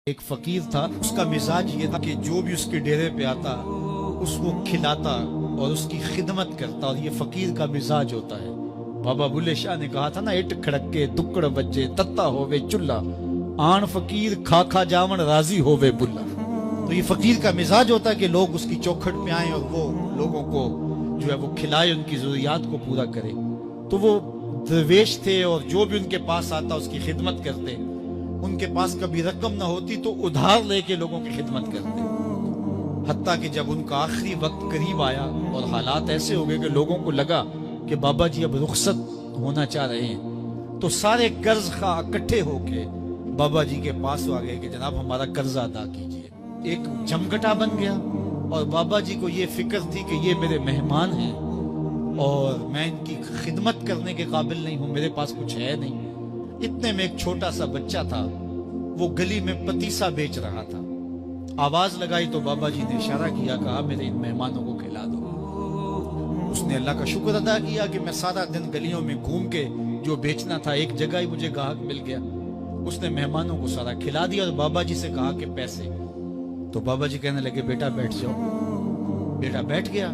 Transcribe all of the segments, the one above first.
ایک فقیر تھا، اس کا مزاج یہ تھا کہ جو بھی اس کے ڈیرے پہ آتا اس کو کھلاتا اور اس کی خدمت کرتا، اور یہ فقیر کا مزاج ہوتا ہے۔ بابا بلے شاہ نے کہا تھا نا، اٹ کھڑکے دکڑ بجے تتا ہووے چلا، آن فقیر کھا کھا جاون راضی ہووے بلا۔ تو یہ فقیر کا مزاج ہوتا ہے کہ لوگ اس کی چوکھٹ پہ آئیں اور وہ لوگوں کو جو ہے وہ کھلائے، ان کی ضروریات کو پورا کرے۔ تو وہ درویش تھے اور جو بھی ان کے پاس آتا اس کی خدمت کرتے۔ ان کے پاس کبھی رقم نہ ہوتی تو ادھار لے کے لوگوں کی خدمت کرتے، حتیٰ کہ جب ان کا آخری وقت قریب آیا اور حالات ایسے ہو گئے کہ لوگوں کو لگا کہ بابا جی اب رخصت ہونا چاہ رہے ہیں، تو سارے قرض خواہ اکٹھے ہو کے بابا جی کے پاس آ گئے کہ جناب ہمارا قرضہ ادا کیجیے۔ ایک جمگٹا بن گیا اور بابا جی کو یہ فکر تھی کہ یہ میرے مہمان ہیں اور میں ان کی خدمت کرنے کے قابل نہیں ہوں، میرے پاس کچھ ہے نہیں۔ اتنے میں ایک چھوٹا سا بچہ تھا، وہ گلی میں پتیسا بیچ رہا تھا۔ آواز لگائی تو بابا جی نے اشارہ کیا، کہا میرے ان مہمانوں کو کھلا دو۔ اس نے اللہ کا شکر ادا کیا کہ میں سارا دن گلیوں میں گھوم کے جو بیچنا تھا ایک جگہ ہی مجھے گاہک مل گیا۔ اس نے مہمانوں کو سارا کھلا دیا اور بابا جی سے کہا کہ پیسے۔ تو بابا جی کہنے لگے بیٹا بیٹھ جاؤ۔ بیٹا بیٹھ گیا۔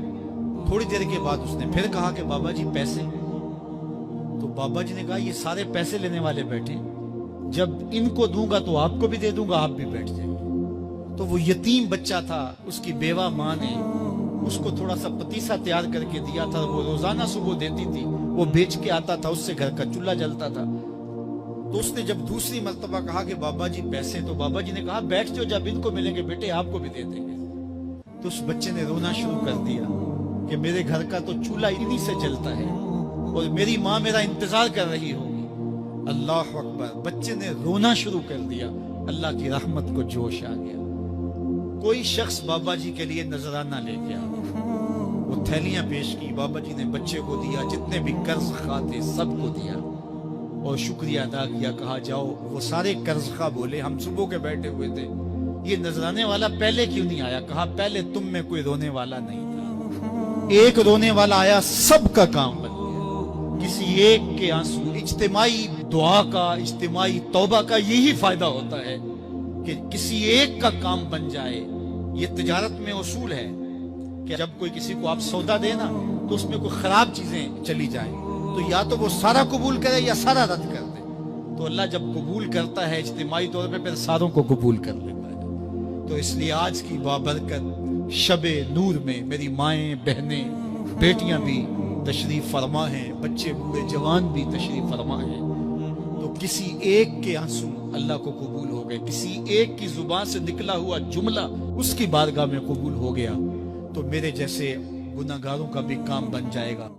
تھوڑی دیر کے بعد اس نے پھر کہا کہ بابا جی پیسے۔ تو بابا جی نے کہا یہ سارے پیسے لینے والے بیٹھے، جب ان کو دوں گا تو آپ کو بھی دے دوں گا، آپ بھی بیٹھ جائیں۔ تو وہ یتیم بچہ تھا، اس کی بیوہ ماں نے اس کو تھوڑا سا پتیسا تیار کر کے دیا تھا، وہ روزانہ صبح دیتی تھی، وہ بیچ کے آتا تھا، اس سے گھر کا چولہا جلتا تھا۔ تو اس نے جب دوسری مرتبہ کہا کہ بابا جی پیسے، تو بابا جی نے کہا بیٹھ جاؤ، جب ان کو ملیں گے بیٹے آپ کو بھی دے دیں گے۔ تو اس بچے نے رونا شروع کر دیا کہ میرے گھر کا تو چولہا انہی سے جلتا ہے اور میری ماں میرا انتظار کر رہی ہوگی۔ اللہ اکبر، بچے نے رونا شروع کر دیا۔ اللہ کی رحمت کو جوش آ گیا۔ کوئی شخص بابا جی کے لیے نذرانہ لے کے آ گیا، وہ تھیلیاں پیش کی، بابا جی نے بچے کو دیا، جتنے بھی قرض خواہ تھے سب کو دیا اور شکریہ ادا کیا۔ کہا جاؤ۔ وہ سارے قرض خواہ بولے ہم صبح کے بیٹھے ہوئے تھے، یہ نذرانے والا پہلے کیوں نہیں آیا؟ کہا پہلے تم میں کوئی رونے والا نہیں تھا، ایک رونے والا آیا، سب کا کام بن گیا۔ کسی ایک کے آنسو، اجتماعی دعا کا، اجتماعی توبہ کا یہی فائدہ ہوتا ہے کہ کسی ایک کا کام بن جائے۔ یہ تجارت میں اصول ہے کہ جب کوئی کسی کو آپ سودا دے نا تو اس میں کوئی خراب چیزیں چلی جائیں تو یا تو وہ سارا قبول کرے یا سارا رد کر دے۔ تو اللہ جب قبول کرتا ہے اجتماعی طور پہ پھر ساروں کو قبول کر لیتا ہے۔ تو اس لیے آج کی بابرکت شب نور میں میری مائیں، بہنیں، بیٹیاں بھی تشریف فرما ہیں، بچے بوڑھے جوان بھی تشریف فرما ہیں۔ تو کسی ایک کے آنسو اللہ کو قبول ہو گئے، کسی ایک کی زبان سے نکلا ہوا جملہ اس کی بارگاہ میں قبول ہو گیا، تو میرے جیسے گناہگاروں کا بھی کام بن جائے گا۔